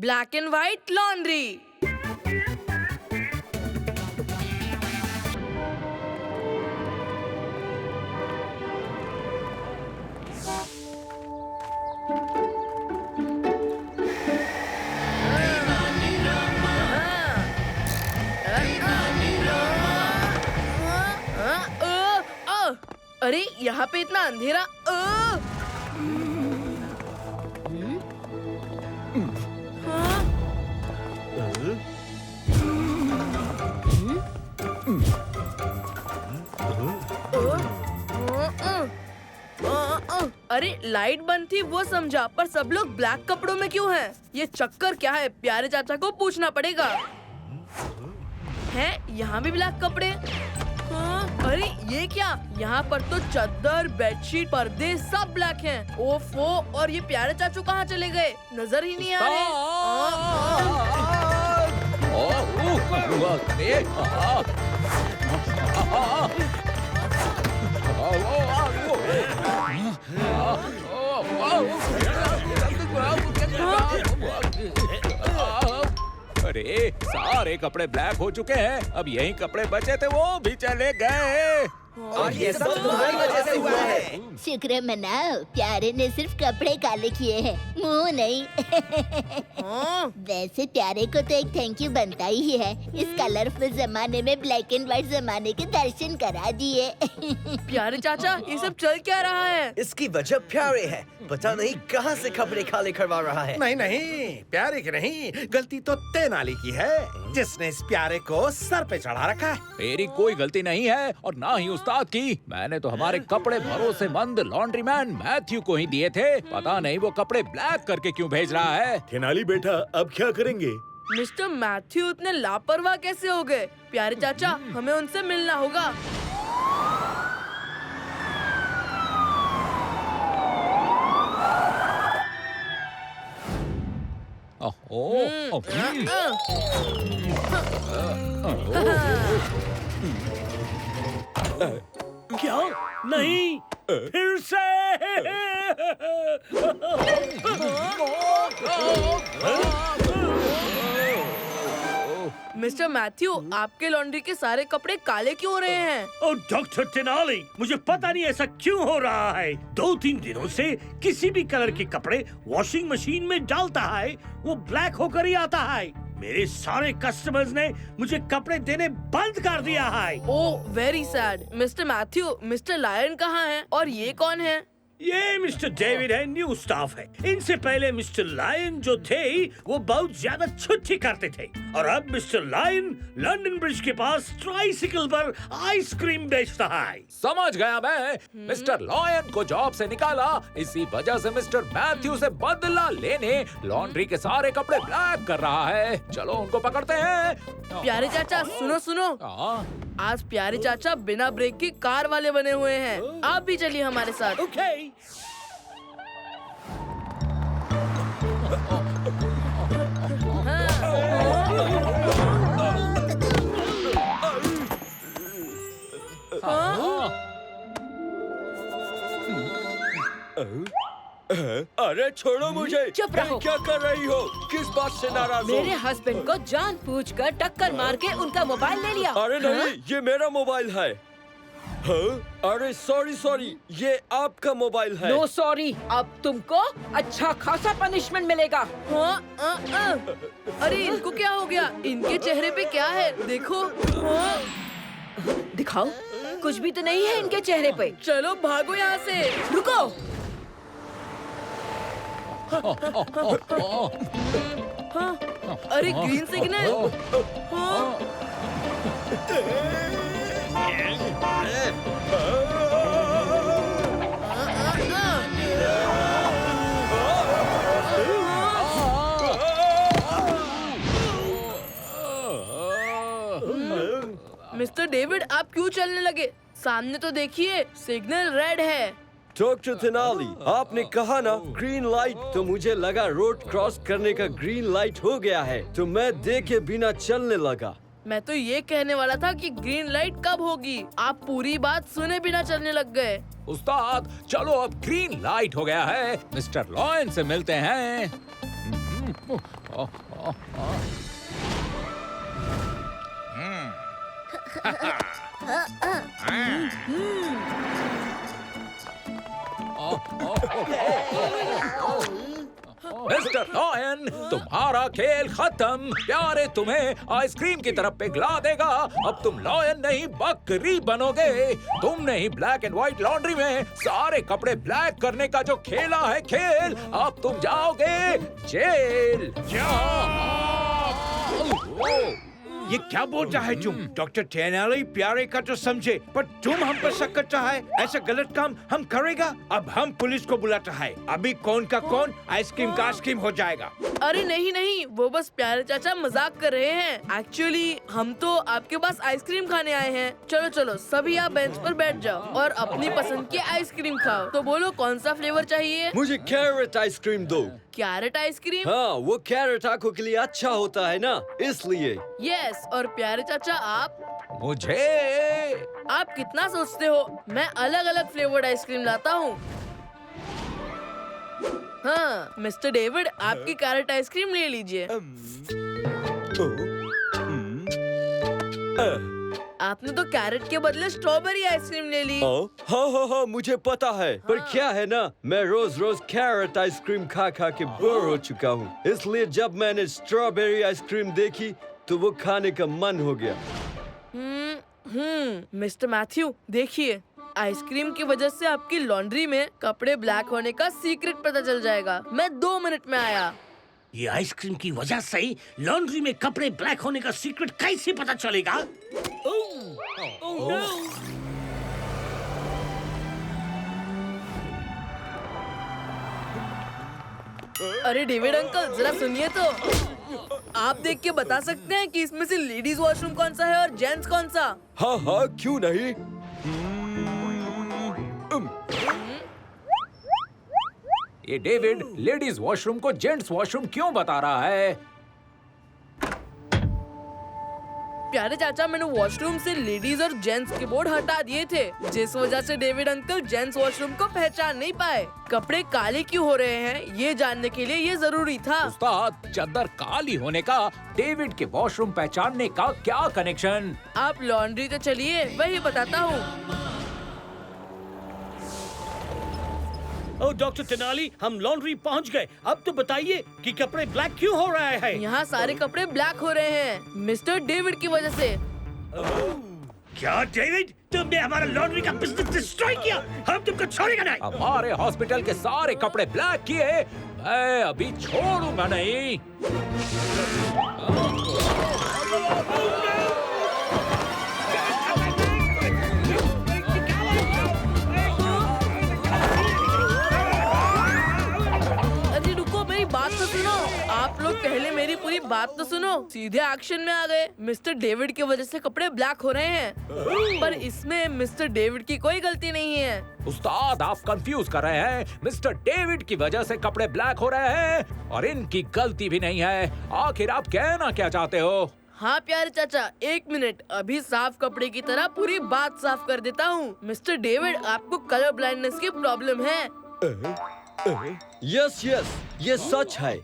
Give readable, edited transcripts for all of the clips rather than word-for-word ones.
Black and white laundry. अरे यहाँ पे इतना अंधेरा। अरे लाइट बंद थी वो समझा, पर सब लोग ब्लैक कपड़ों में क्यों हैं? ये चक्कर क्या है? प्यारे चाचा को पूछना पड़ेगा। हैं? यहाँ भी ब्लैक कपड़े? हाँ? अरे ये क्या? यहाँ पर तो चादर, बेडशीट, पर्दे सब ब्लैक हैं। ओफो, और ये प्यारे चाचू कहाँ चले गए? नजर ही नहीं आ रहे। अरे सारे कपड़े ब्लैक हो चुके हैं, अब यही कपड़े बचे थे वो भी चले गए। और ये सब तुम्हारी वजह से हुआ है। शुक्र मनाओ, प्यारे ने सिर्फ कपड़े काले किए हैं, मुंह नहीं। वैसे प्यारे को तो एक थैंक यू बनता ही है, इस कलरफुल जमाने में ब्लैक एंड व्हाइट जमाने के दर्शन करा दिए। प्यारे चाचा, ये सब चल क्या रहा है? इसकी वजह प्यारे है, पता नहीं कहां से कपड़े काले करवा रहा है। नहीं नहीं, प्यारे की नहीं, गलती तो तेनाली की है, जिसने इस प्यारे को सर पे चढ़ा रखा है। मेरी कोई गलती नहीं है और ना ही उस्ताद की। मैंने तो हमारे कपड़े भरोसेमंद लॉन्ड्रीमैन मैथ्यू को ही दिए थे। पता नहीं वो कपड़े ब्लैक करके क्यों भेज रहा है। तेनाली बेटा, अब क्या करेंगे? मिस्टर मैथ्यू इतने लापरवाह कैसे हो गए? प्यारे चाचा, हमें उनसे मिलना होगा। क्या? नहीं, फिर से। मिस्टर मैथ्यू, आपके लॉन्ड्री के सारे कपड़े काले क्यों हो रहे हैं? और डॉक्टर तेनाली, मुझे पता नहीं ऐसा क्यों हो रहा है। 2-3 दिनों से किसी भी कलर के कपड़े वॉशिंग मशीन में डालता है, वो ब्लैक होकर ही आता है। मेरे सारे कस्टमर्स ने मुझे कपड़े देने बंद कर दिया है। Oh, very sad. Mister Matthew, mister Lion कहाँ हैं? और ये कौन है? ये मिस्टर डेविड है, न्यू स्टाफ है। इनसे पहले मिस्टर लायन जो थे वो बहुत ज्यादा छुट्टी करते थे, और अब मिस्टर लायन लंदन ब्रिज के पास ट्राइसिकल पर आइसक्रीम बेचता है। समझ गया मैं। मिस्टर लायन को जॉब से निकाला, इसी वजह से मिस्टर मैथ्यू से बदला लेने लॉन्ड्री के सारे कपड़े ब्लैक कर रहा है। चलो उनको पकड़ते हैं। प्यारे चाचा, सुनो सुनो, आज प्यारे चाचा बिना ब्रेक की कार वाले बने हुए हैं। आप भी चलिए हमारे साथ। ओके। अरे छोड़ो मुझे। चुप रहो। क्या कर रही हो? किस बात से नाराज हो? मेरे हस्बैंड को जानबूझकर टक्कर मार के उनका मोबाइल ले लिया। अरे नहीं, ये मेरा मोबाइल है। हाँ? अरे सॉरी, ये आपका मोबाइल है। नो सॉरी, अब तुमको अच्छा खासा पनिशमेंट मिलेगा। अरे इनको क्या हो गया? इनके चेहरे पे क्या है? देखो। दिखाओ, कुछ भी तो नहीं है इनके चेहरे पे। चलो भागो यहाँ से। रुको। हाँ, अरे ग्रीन सिग्नल। हाँ। मिस्टर डेविड, आप क्यों चलने लगे? सामने तो देखिए, सिग्नल रेड है। डॉक्टर तेनाली, आपने कहा ना ग्रीन लाइट, तो मुझे लगा रोड क्रॉस करने का ग्रीन लाइट हो गया है, तो मैं देखे बिना चलने लगा। मैं तो ये कहने वाला था कि ग्रीन लाइट कब होगी। आप पूरी बात सुने बिना चलने लग गए। उस्ताद, चलो अब ग्रीन लाइट हो गया है, मिस्टर लॉयन से मिलते हैं। मिस्टर लॉयन, तुम्हारा खेल खत्म। प्यारे तुम्हें आइसक्रीम की तरफ पिघला देगा। अब तुम लॉयन नहीं बकरी बनोगे। तुमने ही ब्लैक एंड व्हाइट लॉन्ड्री में सारे कपड़े ब्लैक करने का जो खेला है खेल, अब तुम जाओगे जेल। ये क्या बोल रहा है तुम? डॉक्टर टेनाली प्यारे का तो समझे, पर तुम हम पर शक करता है। ऐसा गलत काम हम करेगा? अब हम पुलिस को बुलाता है। अभी कौन का कौन आइसक्रीम का आइसक्रीम हो जाएगा। अरे नहीं नहीं, वो बस प्यारे चाचा मजाक कर रहे हैं। एक्चुअली हम तो आपके पास आइसक्रीम खाने आए हैं। चलो चलो सभी आप बेंच पर बैठ जाओ और अपनी पसंद की आइसक्रीम खाओ। तो बोलो कौन सा फ्लेवर चाहिए? मुझे कैरेट आइसक्रीम दो। Carrot ice cream? हाँ, वो कैरेट आंखों के लिए अच्छा होता है ना, इसलिए। यस। और प्यारे चाचा आप? मुझे आप कितना सोचते हो, मैं अलग अलग फ्लेवर्ड आइसक्रीम लाता हूँ। हाँ मिस्टर डेविड, आपकी कैरेट आइसक्रीम ले लीजिए। आपने तो कैरेट के बदले स्ट्रॉबेरी आइसक्रीम ले ली। हाँ, मुझे पता है। पर क्या है ना, मैं रोज रोज कैरेट आइसक्रीम खा खा के बोर हो चुका हूँ। इसलिए जब मैंने स्ट्रॉबेरी आइसक्रीम देखी तो वो खाने का मन हो गया। मिस्टर मैथ्यू, देखिए आइसक्रीम की वजह से आपकी लॉन्ड्री में कपड़े ब्लैक होने का सीक्रेट पता चल जाएगा। मैं 2 मिनट में आया। ये आइसक्रीम की वजह से ही लॉन्ड्री में कपड़े ब्लैक होने का सीक्रेट कैसे पता चलेगा? अरे डेविड अंकल, जरा सुनिए तो। आप देख के बता सकते हैं कि इसमें से लेडीज वॉशरूम कौन सा है और जेंट्स कौन सा? हाँ, क्यों नहीं। ये डेविड लेडीज वॉशरूम को जेंट्स वॉशरूम क्यों बता रहा है? प्यारे चाचा, मैंने वॉशरूम से लेडीज और जेंट्स के बोर्ड हटा दिए थे, जिस वजह से डेविड अंकल जेंट्स वॉशरूम को पहचान नहीं पाए। कपड़े काले क्यों हो रहे हैं ये जानने के लिए ये जरूरी था। उस्ताद, चादर काली होने का डेविड के वॉशरूम पहचानने का क्या कनेक्शन? आप लॉन्ड्री तो चलिए, वही बताता हूँ। ओ डॉक्टर तेनाली, हम लॉन्ड्री पहुंच गए। अब तो बताइए कि कपड़े ब्लैक क्यों हो रहे हैं? यहाँ सारे कपड़े ब्लैक हो रहे हैं मिस्टर डेविड की वजह से। क्या डेविड, तुमने हमारा लॉन्ड्री का बिजनेस डिस्ट्रॉय किया। हम तुमको छोड़ेगा नहीं। हमारे हॉस्पिटल के सारे कपड़े ब्लैक किए, मैं अभी छोड़ूंगा नहीं। बात तो सुनो, आप लोग पहले मेरी पूरी बात तो सुनो। सीधे एक्शन में आ गए। मिस्टर डेविड की वजह से कपड़े ब्लैक हो रहे हैं, पर इसमें मिस्टर डेविड की कोई गलती नहीं है। उस्ताद, आप कंफ्यूज कर रहे हैं। मिस्टर डेविड की वजह से कपड़े ब्लैक हो रहे हैं और इनकी गलती भी नहीं है। आखिर आप कहना क्या चाहते हो? हाँ प्यारे चाचा, 1 मिनट, अभी साफ कपड़े की तरह पूरी बात साफ कर देता हूँ। मिस्टर डेविड, आपको कलर ब्लाइंडनेस की प्रॉब्लम है। यस, ये सच है।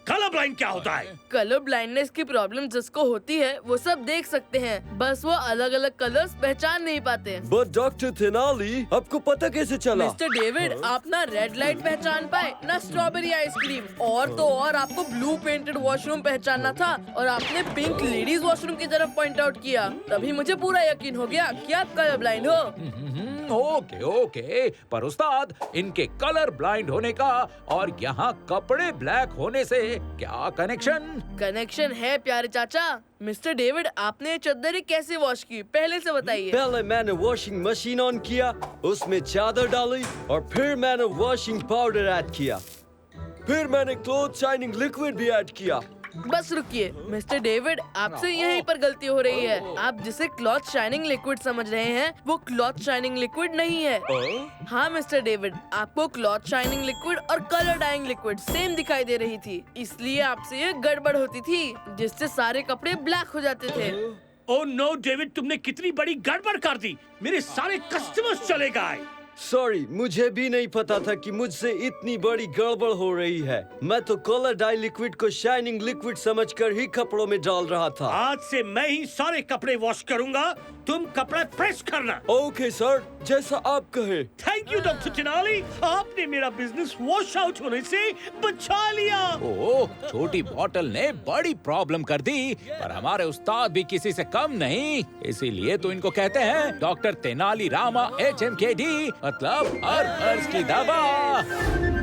कलर ब्लाइंड क्या होता है? कलर ब्लाइंडनेस की प्रॉब्लम जिसको होती है वो सब देख सकते हैं, बस वो अलग अलग कलर्स पहचान नहीं पाते। बट डॉक्टर तेनाली, आपको पता कैसे चला? मिस्टर डेविड, आप ना रेड लाइट पहचान पाए, ना स्ट्रॉबेरी आइसक्रीम, और तो और आपको ब्लू पेंटेड वॉशरूम पहचानना था और आपने पिंक लेडीज वॉशरूम की तरफ पॉइंट आउट किया। तभी मुझे पूरा यकीन हो गया कि आप कलर ब्लाइंड हो। ओके, पर उस्ताद, इनके कलर ब्लाइंड होने का और यहाँ कपड़े ब्लैक होने से क्या कनेक्शन? कनेक्शन है प्यारे चाचा। मिस्टर डेविड, आपने ये चद्दरें कैसे वॉश की, पहले से बताइए। पहले मैंने वॉशिंग मशीन ऑन किया, उसमें चादर डाली और फिर मैंने वॉशिंग पाउडर ऐड किया। फिर मैंने क्लॉथ शाइनिंग लिक्विड भी ऐड किया। बस रुकिए मिस्टर डेविड, आपसे यहीं पर गलती हो रही है। आप जिसे क्लॉथ शाइनिंग लिक्विड समझ रहे हैं वो क्लॉथ शाइनिंग लिक्विड नहीं है। हाँ मिस्टर डेविड, आपको क्लॉथ शाइनिंग लिक्विड और कलर डाइंग लिक्विड सेम दिखाई दे रही थी, इसलिए आपसे ये गड़बड़ होती थी जिससे सारे कपड़े ब्लैक हो जाते थे। ओह नो डेविड, तुमने कितनी बड़ी गड़बड़ कर दी। मेरे सारे कस्टमर्स चले गए। सॉरी, मुझे भी नहीं पता था कि मुझसे इतनी बड़ी गड़बड़ हो रही है। मैं तो कलर डाई लिक्विड को शाइनिंग लिक्विड समझकर ही कपड़ों में डाल रहा था। आज से मैं ही सारे कपड़े वॉश करूंगा, तुम कपड़े प्रेस करना। ओके सर, जैसा आप कहे। थैंक यू डॉक्टर तेनाली, आपने मेरा बिजनेस वॉश आउट होने से बचा लिया। ओह, छोटी बॉटल ने बड़ी प्रॉब्लम कर दी, पर हमारे उस्ताद भी किसी से कम नहीं। इसीलिए तो इनको कहते हैं डॉक्टर तेनाली रामा HMKD, मतलब हर अर्ज की दवा।